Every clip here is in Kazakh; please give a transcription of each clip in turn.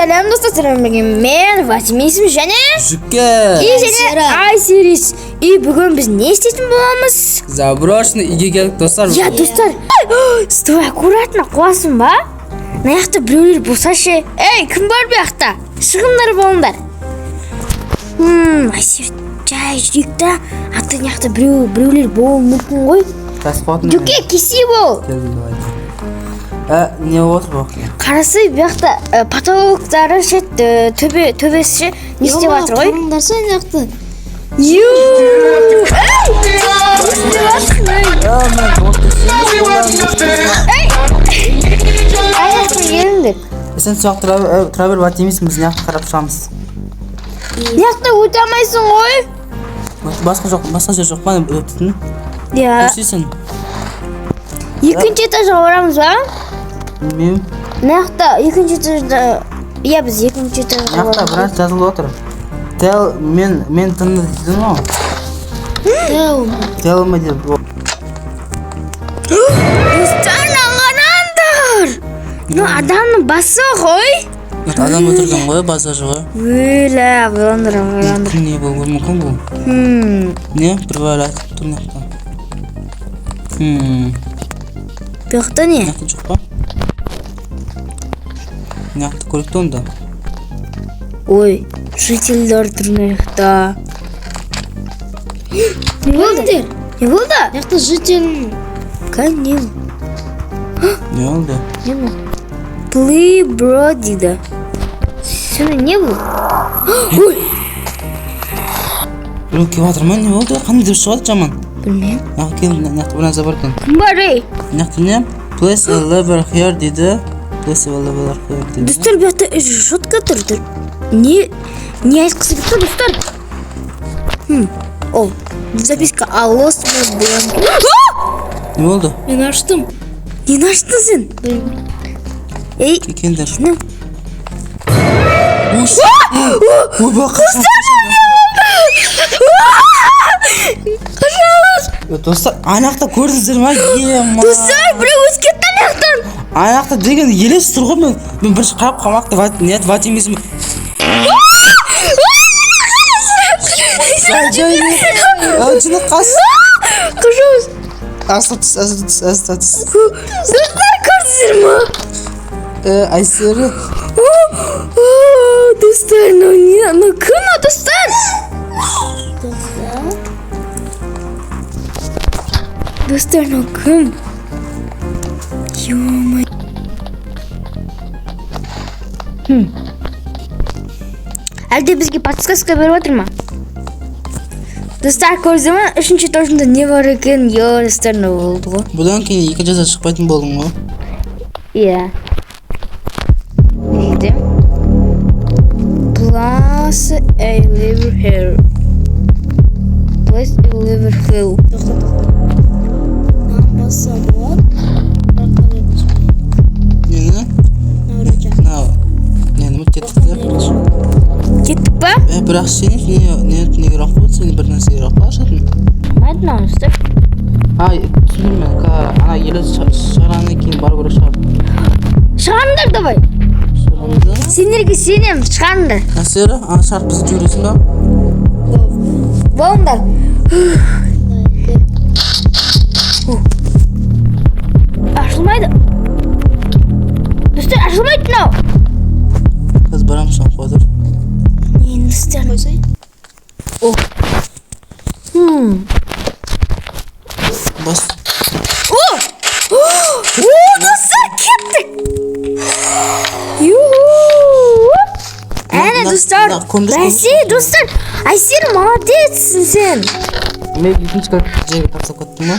Сәлем достар, мен Вадим есімі және Жүке Айсерис. Бүгін біз не істейтін боламыз? Заброшенный үйге келдік достар. Я достар, стой, аккуратно қуасың ба? Наяқты біреулер болса ше. Кім бар бұяқта? Шығыңдар болыңдар. Айсерис, жай жүректі. Атты наяқты біреулер болуы мүмкін ғой. Жүке, кесе бол. Не отыр бұл? Қарасы бұяқта потолоктары ше, төбесі ше, не істеп жатыр ғой? Тұрыңдарса наяқты. Аяқтың еліңдік. Сен сояқ тұра бер, бат емесің, біз неяқты қарап шығамыз. Неяқты өте алмайсың ғой? Басқа жер жоқ па өтетін? Иә. Көрсейсің? Екінші этажға барамыз ба? Білмеймін. Неяқта екінші этажда... Иә, біз екінші этажға Неяқта барамыз. біраз жазылып отыр. Мен тынды дейдің ғой? Тел ме деп. Достар, аңғанандар! Адамның басы ғой? Адам отырған ғой, базар ғой. Өлі, ойландар. Не бұл, мүмкін бұл? Не? Бір бәрі айтып тұр неяқта. Бұяқта не? Неяқта жоқ па? Неяқта көрікті онда. Ой, жительдер тұр неяқта. Не болды? Не болды? Наяқты житель. Не болды? Не бұл? Плей бро дейді. Сені не бұл? Ой! Біреу кеп жатыр ма, не болды? Қандай деп шығады жаман? Білмейм. Неяқта келді, неяқта бір нәрсе бар екен. Кім бар ей? Неяқта не? Place a lever here дейді. Place a lever here дейді. Достар, бұяқта шотка тұрды. Не айтқысы кетті, достар? О, записка. Аллос болған. Не болды? Мен аштым. Нені аштың сен? Ей, Кекендер. не? Ой, бұл қашан. Достар, анақта көрдіңіздер ма? Достар, біреу өз кетті анақтан. Анақта деген елес тұр ғой, мен бірінші қарап қамақты Вадим есімі. Жыны қас. Қажауыз. Асты. Достар, көрдіңіздер ма? Айсері. Достар, кім о, достар? Достар, кім? Ё-май. Әлде бізге подсказка беріп отыр ма? Достар, көрді ма? Үшінші этажында не бар екен? Достар, не болды ғой? Бұдан кейін екі жаза шықпайтын болдың ғой. Иә. Не дейді? Place a lever here. Place a lever here. Баса болады. Нені? Нені кеттік? Кеттік па? Бірақ сен неге рақ қойды, сені бір нәрсеге рақ қашатын? Мәдін ауызды. Түсіндім мен, ана елес шығараннан кейін бар көрі шығар. Шығарыңдар давай. Шығарымызда? Сендерге сенем, шығарыңдар. Әсері, ана шарт бізді жүресің ба? Болыңдар. Ашылмайды. Достар, ашылмайды мынау. Қыз барам шам қойдыр. Нені істер? Қойсай. Бас. Достар, кеттік. Әне, достар. Бәсе, достар. Айсер, молодецсің сен. Мен екінші жерге тапсап кеттім ма?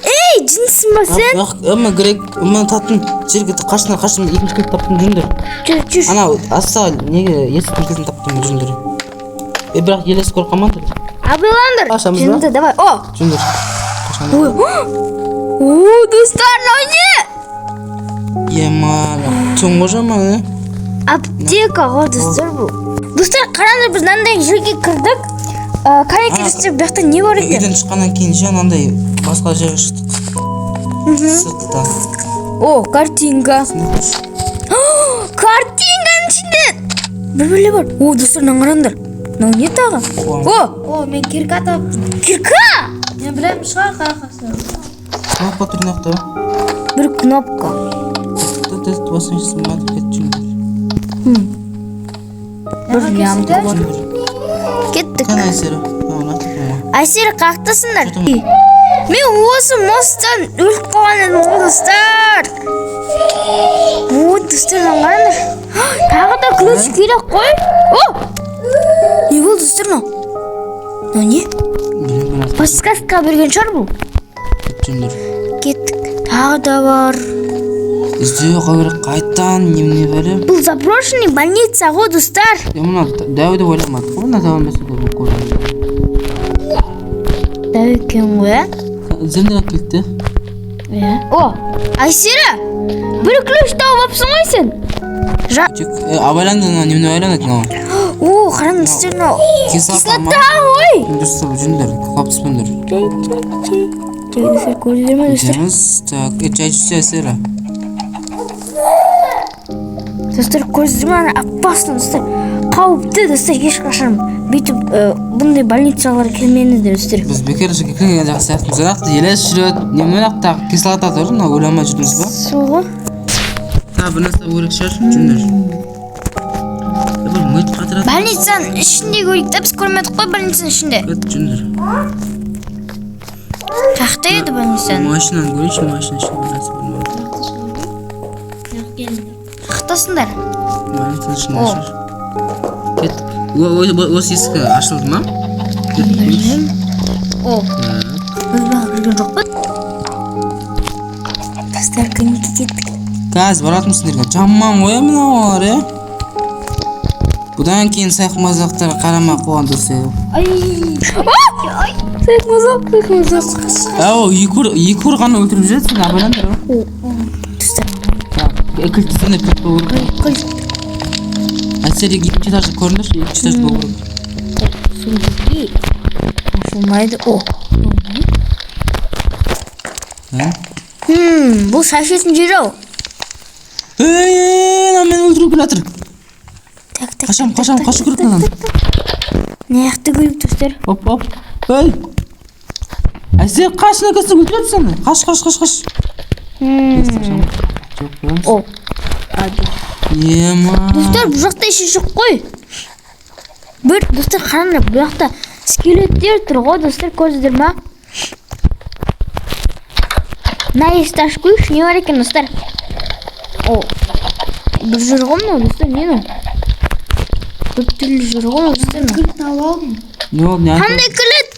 Ей, жынсың ба сен? Өмі грек, өмі татын жерге қашынан екінші кілт таптым жүріндір. Жүр. Ана, асса неге есіктің кезін таптым жүріндір. Бірақ елес көр қамандыр. Абайландар. Ашамыз ба? Жүрінді, давай. Жүріндір. Достар, не? Емана. Соңғы жаман, Аптека ғой, достар бұл. Достар, қараңдар, біз мынандай жерге кірдік. Қарай келістер, бұяқта не бар екен? Үйден шыққаннан кейін жаңағындай басқа жерге шықтық. Сыртта. О, картинка. Картинканың ішінде бір бар. О, достар, мынаны қараңдар. Мынау не тағы? О, О, мен кирка таптым. кирка! Мен білем шығар қайқасы. Кнопка тұр нақта. Бір кнопка. Тест басыншысы мадыр кетчін. Бір ямды бар. Кеттік. Қан айсері. Айсері қақтасыңдар. Мен осы мосттан өліп қалған едім ғой, достар. О, достар, мынаны қараңдар. Тағы да ключ керек қой. О! Не болды, достар, мынау? Мынау не? Подсказка берген шығар бұл. Кетчіндір. Кеттік. Тағы да бар. Іздеу қабір қайтан немне бәрі. Бұл заброшенный больница ғой, достар. Мұна дәуді ойламады. Мұна дәуі мәседі бұл көрді. Дәу екен ғой, Зендіға келді. О, Айсері, бір ключ тауып апсың ғой сен. Абайланды немне ойланды екен ол. О, қараң, достар, мынау. Кислота ма? Кислота ғой. Достар, жүндер, қапыспындыр. Достар, көрдіңдер ме, достар? Жеміз, так, чай жүсі әсері. Достар, көрдіңдер ме, опасно, достар. Қауіпті, достар, ешқашан бүйтіп бұндай больницалар келмеңіздер, достар. Біз бекер кірген жақсы сияқтымыз. Ақты елес жүреді. Немен ақтағы кислота тұр, ойламай жүрдіңіз ба? Сол ғой. Та, бір нәрсе өрік шығар, жүндер. Бір мұйт қатырады. Больницаның ішінде көрейік та, біз көрмедік қой больницаның ішінде. Өт, жүндер. Қақта еді больницаның? Машинаны көрейші, машина ішінде бір нәрсе болмайды. Қақтасыңдар. Больницаның ішінде ашыр. Кет. Осы ескі ашылды ма? О, біз бағып жүрген жоқ бұд. Достар, көмекке кеттік. Қазір баратын сендерге жаман ғой мыналар, Бұдан кейін сайқымазақтарға қарамай қойған дұрыс Сайқымазақ. Әу, екі ұрғаны өлтіріп жүреді, сен абайландар Достар, Кілтісіне кілт болу керек. Әсері екінші этажды көріңдерші, екінші этажды болу керек. Сөндірге. Ашылмайды. О. Бұл шашетін жер ау. Мен өлтіру келе жатыр. Қашам, қашу керек мынан. Не яқты көріп, достар? Оп. Әсері қашына көзді өлтіреді сені. Қаш. О. Ема. Достар, бұл жақта еші жоқ қой. Бір, достар, қараңдар, бұл жақта скелеттер тұр ғой, достар, көрдіңдер ма? Мына есікті ашып қойшы, не бар екен, достар? О, бір жүр ғой мынау, достар, не мынау? Көп түрлі жүр ғой, достар. Кілт тауып алдым. Не болды, не айтты? Қандай кілет?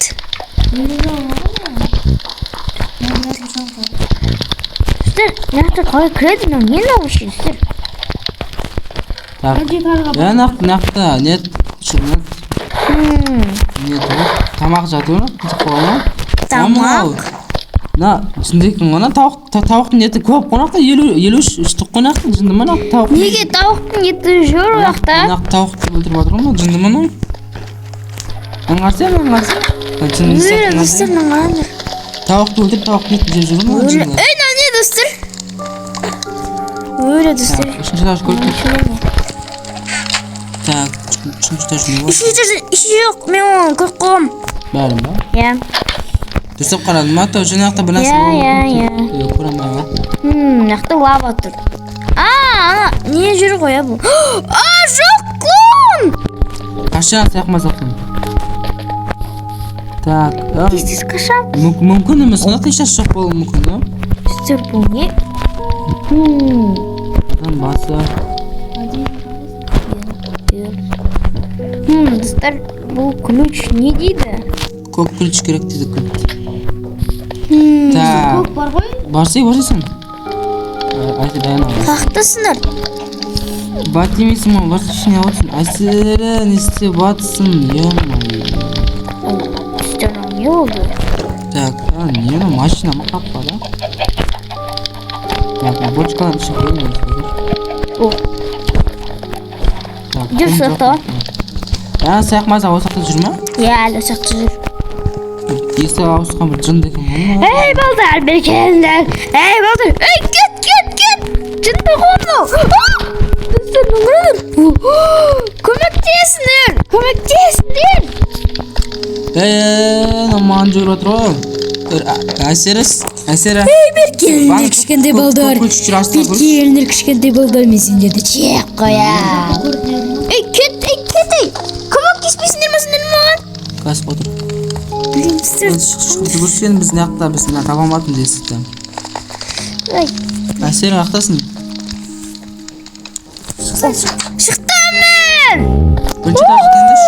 Достар, мына қалай кіреді мынау, не мынау вообще, достар? Нақты, нет, тамақ жату ма? Қызық болған ма? Тамақ? На, жындайкін ғана тауықтың еті көп қонақта, 53 штук қонақта, жынды ма нақ тауық? Неге тауықтың еті жүр ояқта? Нақ тауықты өлтіріп отыр ма, жынды ма нау? Аңғарса? Өлі, достар, наңғараңдар. Тауықты өлтіріп, тауықтың етін жеп жүрі ма? Өлі, мынау не, достар? Өлі, достар. Үшінші этаж көріп. Так, үшінші этаж не бар? Үшінші этаж, іші жоқ, мен оны көріп қоғам. Бәрін ба? Иә. Төсіп қарадым ма? Жаңақта бір нәрсе Иә. Көремай ма? Мынақты лава тұр. Ана, не жүр ғой, бұл? Жоқ қон! Қашан сияқмазақтың? Так, Тез қашам. мүмкін емес, қонақта ешаш жоқ болу мүмкін, Түстер бұл не? Адам басы. Достар, бұл ключ не дейді? Көк ключ керек дейді ключ. Так, Көк бар ғой? барсың. Айты дайын ағыз. Қақтасыңдар. Бат емейсің ма, барсы ішіне отырсың. Әсері, не істеп батсың, Түстер, не болды? Так, не, машина ма қапқа да? Так, бочкалар ішін қойын. О. Жүр сұрақта. Сияқмаза осақта жүр ма? Иә, әлі сұрақта жүр. Есі ауысқан бір жынды екен ғой. Ей, балдар, бері келіңдер. Ей, балдар. Ей, кет. Жынды ғой мынау. Достар, мынау. Кім Көлтірон жүгіріп отыр ғой. Әсері. Bir gelin kişkende balдар. Bir gelin kişkende balдар мен сендерді чек қоям. Кет. Кімок кеспейсіңдер ма сендер маған? Кәсіп отыр. Білемсіздер. Шықты көрсен біз неақта біз таба алмадым десіпті. Әсері ақтасың. Шықтым мен. Бірінші тағы кендіш.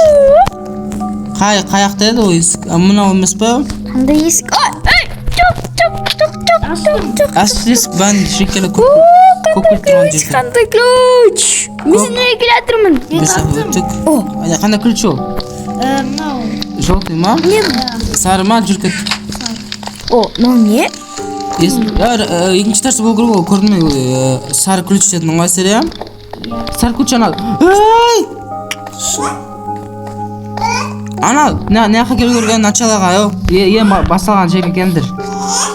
Қаяқта еді ол есік. Мұнау емес па? Қандай есік? Çok. Asıl есік ben şekeri көкөлтірон жерде. Қандай ключ? Мен сендерге келатырмын. Біз өттік. Қандай ключ ол? Мынау. Желтый ма? Сары ма? Жүр кет. Мынау не? Екінші нәрсе болу керек ол. Көрдің ме? Сары ключ дедің ғой Әсері, иә? Сары ключ анау. Анау, неаққа келу көрген началаға, ең басалған жерге кендір.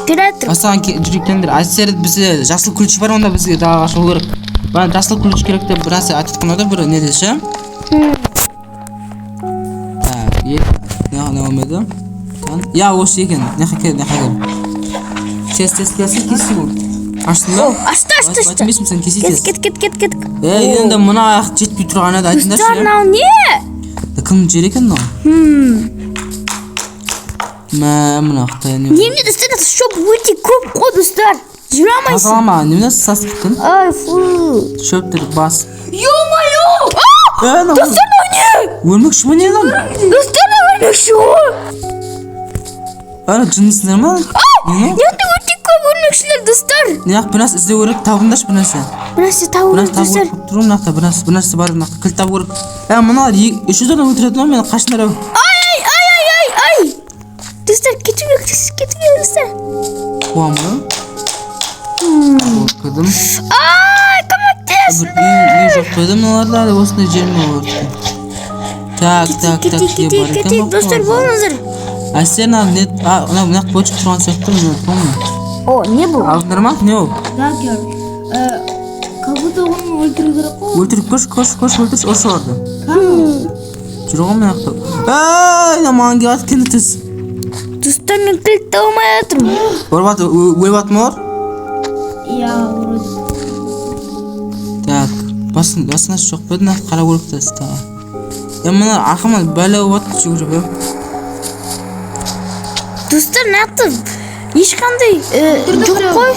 Келатыр. Басалған жерге кендір. Әсері бізде жасыл ключ бар, онда бізге далаға шығу керек. Бән жасыл ключ керек деп біраз айтып қана да бір не деші. Не olmadı? Ya осы екен. Неққа кел. Тез кесі бұл. Аштың ба? Ашты. Айтмайсың сен кесі тез. Кет. Енді мұна аяқ жетпей тұрған еді айтыңдаршы. Достар, мынау не? Кім жер екен мынау? Мына қытай не? Немне достар, шөп өте көп қой достар. Жүре алмайсың. Тазалама, немне сасып кеттің? Ай, фу. Шөптер бас. Ё-моё! Достар, мынау не? Өлмекші ма не lan? Достар, өлмекші ғой. Ана жынысыңдар ма? Неғында өте көп өлмекшілер достар. Неғақ бір нәрсе іздеу керек, табыңдаршы бір нәрсе. Bir нәрсе табу керек достар. Тұру мынақта бір нәрсе бар мынақта кілт табу керек. Мыналар 300 адам өлтіреді ма? Мені қашындар ау. Ай. Достар, кету керек достар. Қуам ба? Қорқыдым. Көмектес. Бір үй жоқ қойды мыналарда, осындай жерме olur. Так, кетейік достар, болыңыздар. Әсер мынақ бөлшік тұрған сияқты мен помню. Не бұл? Алдыңдар ма? Не ол? Дагер. Как будто оны өлтіру керек қой. Өлтіріп көш өлтірші осы орды. Жүр ғой мынақта. Маған келіп кенді тез. Достар, мен кілт табылмай жатырмын. Өліп аты ма бар? Я вроде. Так, басына жоқ беді мына қара көрікті астаға. Мына арқаман бәлі өт жүгіріп өп. Достар, нақты ешқандай жоқ қой.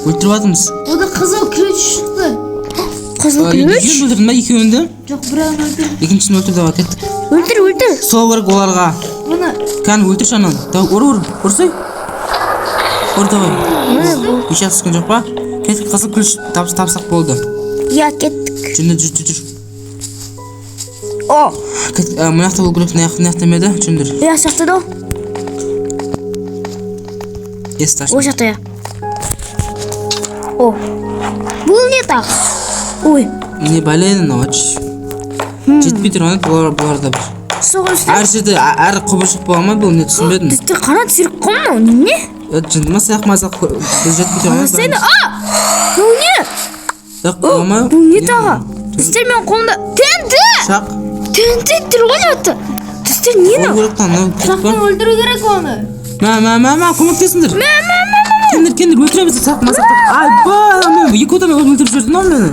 Өлтіріп атымыз. Ода қызыл ключ шықты. Қызыл ключ? Екеуін өлтірдің ба екеуінді? Жоқ, біреуін өлтір. Екіншісін өлтірді ға кеттік. Өлтір. Сол керек оларға. Бұны. Кән өлтір шанан. Ұрсай. Ұр давай. Еш атысқан жоқ па? Кеттік қызыл ключ тапсақ болды. Я кеттік. Жүр. Мынақта бұл керек неақта меді? Жүндір. Я шақты да. Есі О жақта я. Бұл не тақ? Ой. Не бәлейді науач. Жетпей тұрғаны бұларда бір. Соғын үстен. Әр жерде әр құбыршық болама бұл не түсінбедің? Достар, қанат сүріп қойма, не? Жындыма саяқ мазақ біз жетпей тұрғаны. Сені, бұл не? Бұл не тағы? Достар, мен қолымда тенті! Шақ. Тенті тұр ғой жатты. Достар, не Ол көріктен, Шақтан өлтіру керек оны. Көмектесіңдер. Кендір, өлтіреміз саяқ мазақ. Ай, ба, екі одан өлтіріп жүрдің ол мені.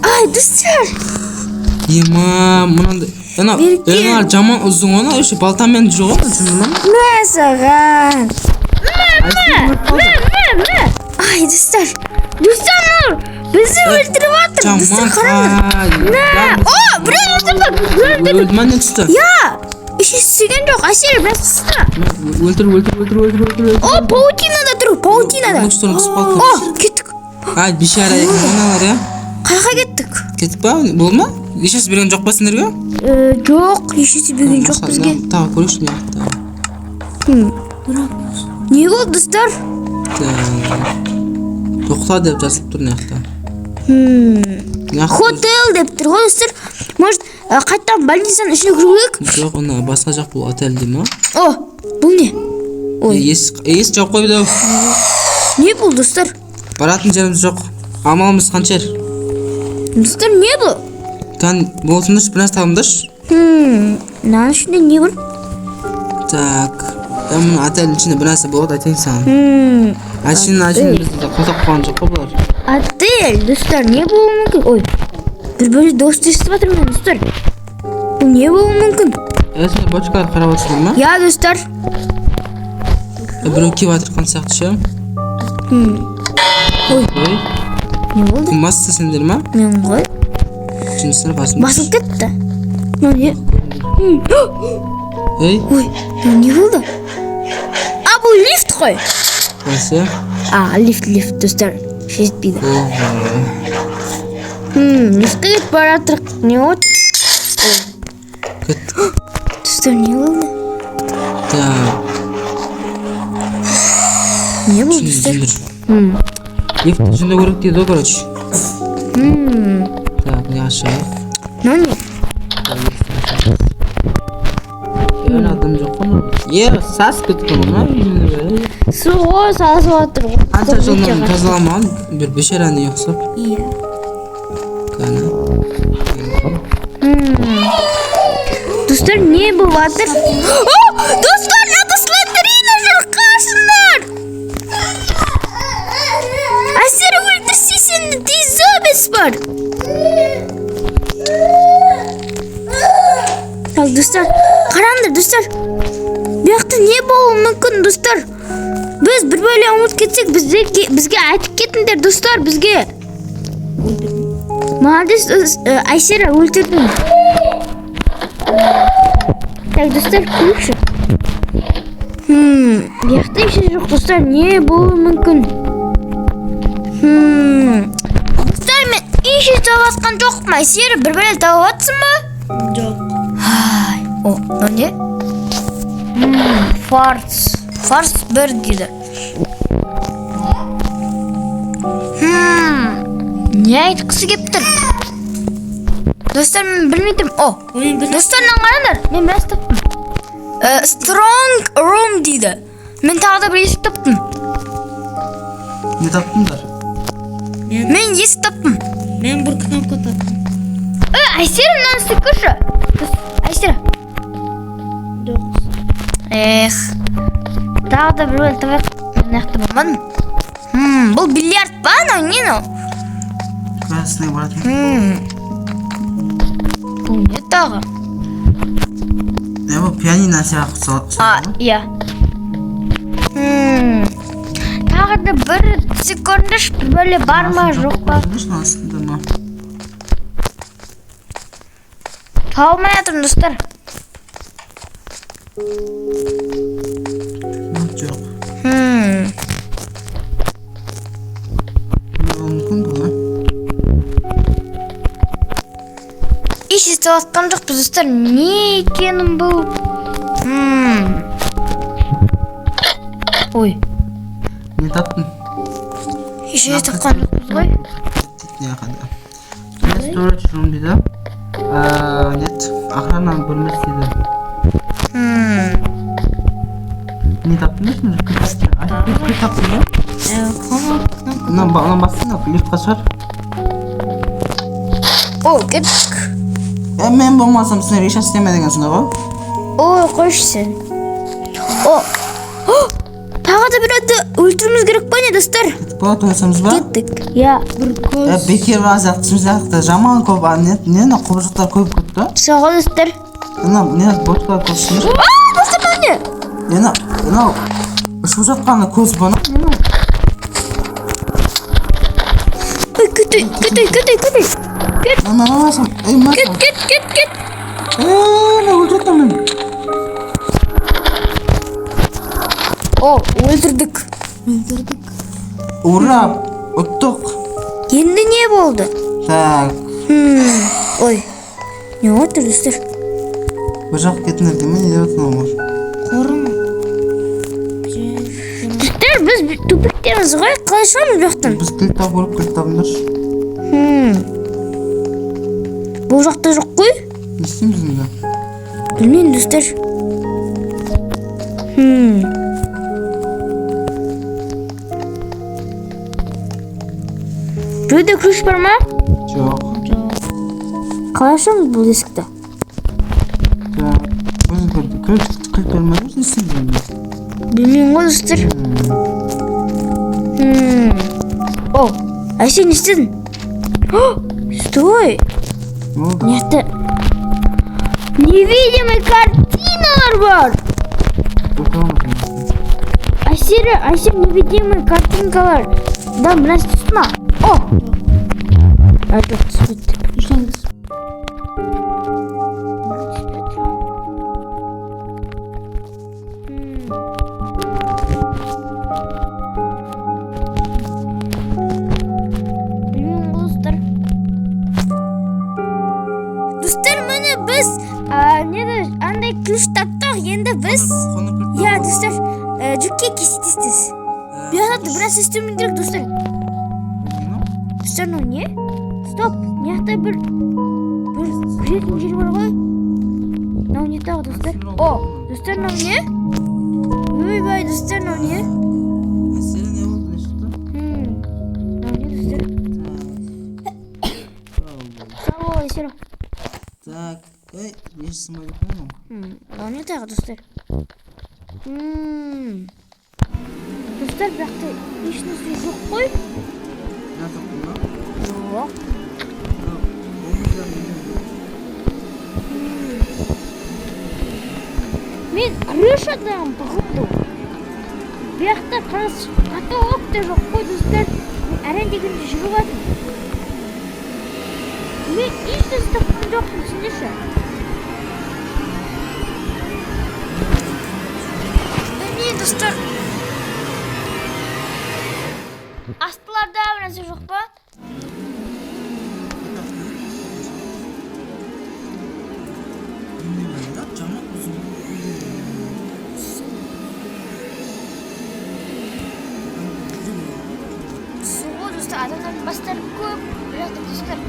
Ай, достар. Мұнады. Әнар жаман ұзың оны, өші балтамен жүр ғой, түсіндің ма? Мә саған. Ай, достар. Достар, бізді өлтіріп атыр. Достар, қараңдар. Біреу өлтірді. Өлді ма не түсті? Я, іші сүйген жоқ. Әсері, біраз түсті. Өлтір. Паутинада тұр, паутинада. Лучтарын қысып қалды. Кеттік. Ай, бишара екен оналар, я? Қайға кеттік? Кеттік ба? Бол ма? Ешесі берген жоқ па сендерге? Жоқ, ешесі берген жоқ бізге. Тағы көрейші не Не болды, достар? Тоқта деп жазылып тұр не яқта. Хотел деп тұр ғой, достар. Может, қайттан больницаның ішіне кіргілік? Жоқ, оны басқа жақ бұл отель дей ма? Бұл не? Ес жоқ қой бідеу. Не бұл, достар? Баратын жеріміз жоқ. Амалымыз қанша жер? Достар, не бұл? Kan bolsundur biraz tamamdır. Nana shunday ne bor? Tak. Ben bunu atelin içinde bir narsa bo'ladi aytayın sana. Ashini bizda qo'saq qo'ygan jo'q bular. Atel, do'stlar, ne bo'lishi mumkin? Oy. Bir do'st eshitib do'stlar. Bu ne bo'lishi mumkin? Sen bochkalar qarab o'tiribmi? Ya do'stlar. Birov kelib o'tirgan saqchi. Oy. Oy. Ne bo'ldi? Massa sendirmi? Men qo'y. Chinsini basma. Basib ketdi. Ne? Ey, Oy, ne bo'ldi? A bu lift qo'y. qaysi? Lift do'stlar. Shitbidi. Liftga ketib boratir. Ne bo'ldi? Ketdik. Do'stlar, ne bo'ldi? Tak. Ne bo'ldi do'stlar? Lift içinde ko'rib deydi, короче. Так, yaxshi. Ne? Öyle adam yo'qmi? Sas ketganmi? Suv sasib o'tir. Ancha jondan tozalaman, bir besharani yo'qsa. Iya. Qani. Do'stlar, ne bo'lyapti? Do'stlar, Slenderina shirqasizlar. Asir o'ldirsin, dizobes bor. Tak do'stlar, qaranglar do'stlar. Bu yoqda ne bo'lishi mumkin do'stlar? Biz bir böyle umut ketsak, bizga aytib ketinglar do'stlar, bizga. Молодец, Aysira o'ldirding. Tak do'stlar, kulishib. Bu yoqda hech yo'q do'stlar, ne bo'lishi mumkin? Do'stlar, men ish topayotgan yo'qman. Aysira bir böyle topyapsizmi? Yo'q. Hay, o ne? Fars burger. Ne aytqisi kelibdir? Do'stlar, men bilmaydim. Do'stlardan qaranglar, men biraz topdim. Strong room deydi. Men tag'da bir eshik topdim. Ne topdinglar? Men eshik topdim. Men bir knopka topdim. Aysira, nasıl ko'rsa? Aysira. Yo'q. Tag'da bir yo'l topib, men yaxtamadim. Bu bilyard bana, ne? Klasne bo'ladi. Bu ne tag'i? Ne bu pianino siyaqsa? Ya. Tag'da bir sekundish böyle barma yo'qmi? Aslında. Topmayaptim do'stlar. Yo'q. Mumkin bu. İş istatgan yo'qmiz do'stlar. Ne ekan bu? Oy. Ne topding? İş istatgan yo'qmiz qo'y. Ne kadar? Storage room dedi. Net ahrana bo'lmas dedi. Ne topdingiz mi? Kit topdingmi? Bundan bassana, lift kaçar. Ketdik. Men bo'lmasam sizlar ish istemadigansizlar ku. Qo'yishsin. Tag'da birodda o'ltirimiz kerak bo'ladi do'stlar. Bo'ladi o'lsamizmi? Ketdik. Ya, bir ko'z. Bekir vaziyatimizdaqda jamon ko'p, ne qo'bizlar ko'p ketdi. Sog' ol do'stlar. Ne boshqa ko'rishimiz. Do'stlar, mana. Ne shu yoqqani ko'z bana. Ketdik. Anlamasam, Ket. Ne o'ldirdim. O'ldirdik. Ura, o'tdik. Endi ne bo'ldi? Tak. Oy. Ne oldu do'stlar? Bir yoq ketmedimi? Ne deyapman? Qorimi? Do'stlar, biz tupikdamiz, qo'y qilishamiz bu yoqdan. Biz kilta bo'lib kiltamdir. Bu yoqda yo'q qo'y. Ne isteymiz bunda? Bilmayman do'stlar. Bu yerda kirish bormi? Yo'q. қалай ашамыз бұл есікті? Кілт болмады ма сізде? Білмеймін ғой достар. О, Айсен не істедің? Стой! Нетті? Невидимый картиналар бар! Айсен невидимый картинкалар. Да, мынасы түсті ма? О! Жоқ, түспейді. Düşteniz. Достар, міне біз андай ключ таптық, енді біз достар, жүкке кесетесіз. Бұяқта біраз істеумен керек, достар. Достар, мынау не? Стоп, мыяқта бір кіретін жер бар ғой. Мынау не тағы, достар? О, достар, мынау не? Ойбай, достар, мынау не? Әсері не болды, не шықты? Мынау не, достар? Сау бол, Айсен. Так, не сымайды қойма. Мынау не тағы, достар? Достар, бірақта еш нәрсе жоқ қой. Не таптың ба? Жоқ. Мен крышадан походу. Бұяқта каталог та жоқ қой, достар. Мен әрен дегенде жүріп жатырмын. Мен еш нәрсе тапқан жоқпын, түсіндірші. Не, достар. Астыларда бір нәрсе жоқ па? Суға, достар, адамдардың бастары көп. Бұяқта, достар.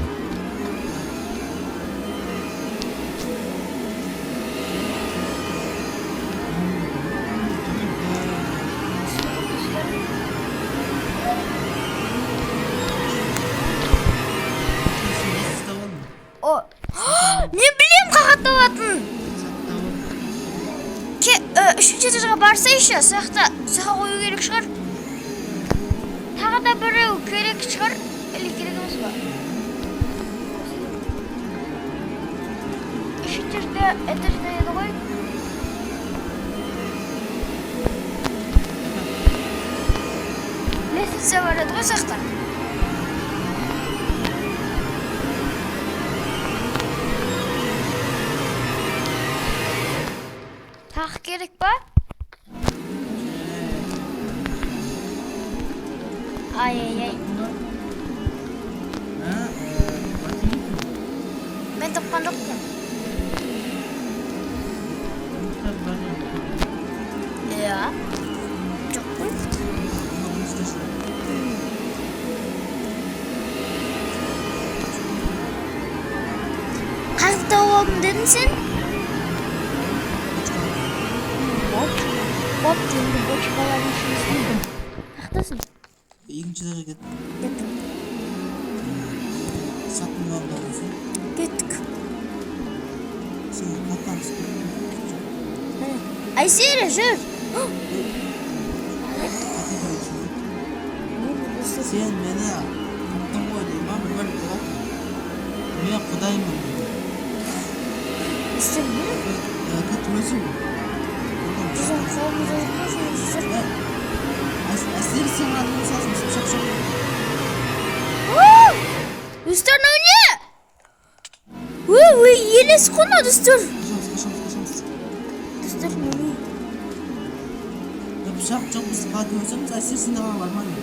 Не білем қағат алатын. Үшінші этажға барса еще, сақта қою керек шығар. Тағы да біреу керек шығар. Или керек емес ба? Үшінші этажда еді ғой. Лестница бар еді ғой сақта. Тағы керек па? Ай-ай-ай. Мен тапқан жоқпын. Иә. Жоқ қой. Қағып тауып алдым дедің сен? Бот енді бочкаларын ішін істейді. Қақтасың? Екінші этажға кеттік. Кеттік. Саттың бабы болсын. Кеттік. Сен қаттамыз. Айсері, жүр! Сен мені таптың ғой дейм ба, бір болады. Мен құдаймын дейді. Сен не? Кәтті өзің. Жүзім қолымызды өтпесін, Әсері сен адымын салсын, шақ-шақ. Достар, мынау не? Елес қойма, достар. Қашамыз. Достар, мынау не? Пышақ жоқ, біз қатын өсеміз, әсері сенде ғана бар ма не?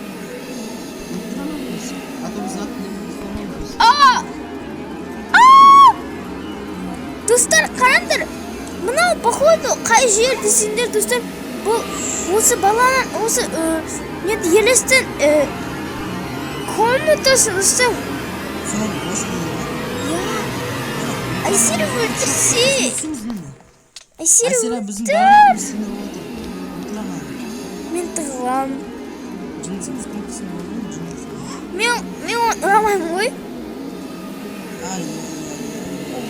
Атымыз атын істемейміз. Достар, қараңдар. Мынау, походу, қай жер десеңдер, достар, бұл осы баланың, осы елестен комнатасы, достар. Сон, осы дейді. Айсері өлтірсе. Айсері біздің өлтір. бәріміз сені отыр. Отырамады. Мен тығылам. Жынысымыз көптісін болды ма? Мен ұрамаймын ғой.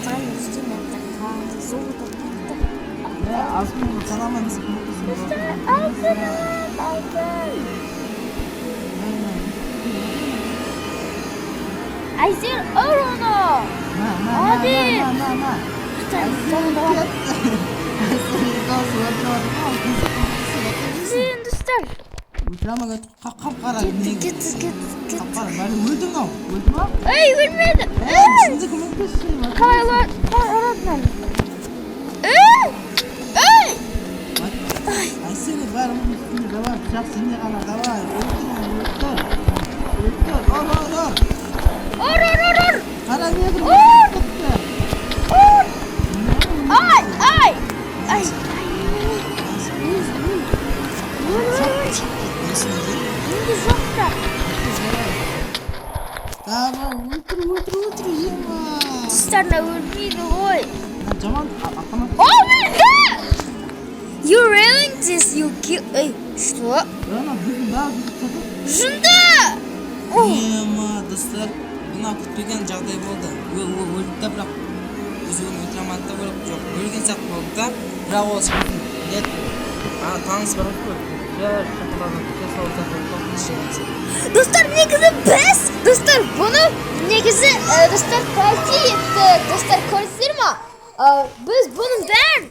Файна студента. Золото. Асман саламан Айсер ороно. Hadi. Sen dostlar. Uçamaga qap-qara. Git. Qap-qara. Ben öldüm lan. Öldüm lan. Ay ölmedim. Şimdi komentasyon var. Kaylar aratmam. Ay seni var mı? Şimdi de var. Bıçak sende kadar da var. Öldür. Or. Kara niye dur? Ay. Şimdi zokta. Tamam. Otur yema. Dostlar ne ölmeydi oy. Caman aklıma. Oh my god! You really this you kill. Ey, что? Ana bugün daha bir takım. Жында! Ема, достар, мына күтпеген жағдай болды. Өлді да, бірақ өзінің ультраматта болып жоқ. Өлген сақ болды да, бірақ ол шақырды. Нет. Таныс бар ғой. Жер шақырады. Кез олса Dostlar негізі біз, достар, бұны негізі достар қайти еттік. Достар көрсіздер ма? Біз бұның бәрін,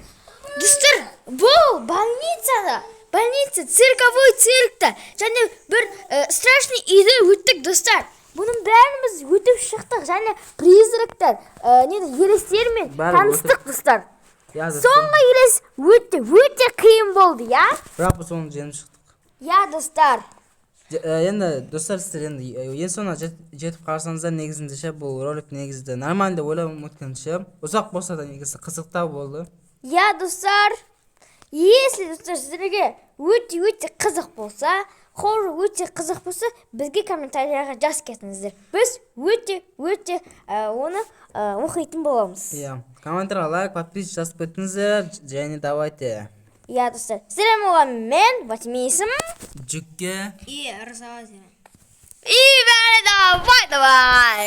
достар, бұл больница, цирковой циркта, және бір страшный үйді өттік, достар. Бұның бәріміз өтіп шықтық, және призрактар, елестермен таныстық, достар. Соңғы елес өте қиын болды, я? бірақ біз оны жеңіп шықтық. Я, достар. Енді достар, сіздер енді ең соңына жетіп қарсаңыздар, негізінде ше бұл ролик негізінде нормально деп ойлауым өткен ше. Ұзақ болса да негізі қызықтау болды. Я, достар, если достар сіздерге өте қызық болса, бізге комментарияға жаз кетіңіздер. Біз өте оны оқитын боламыз. Иә, комментарияға лайк, подписчик жазып кетіңіздер, және давайте. Я, достар, сіздермен болған мен, Батимейсім. Жүкке. И бәрі давай.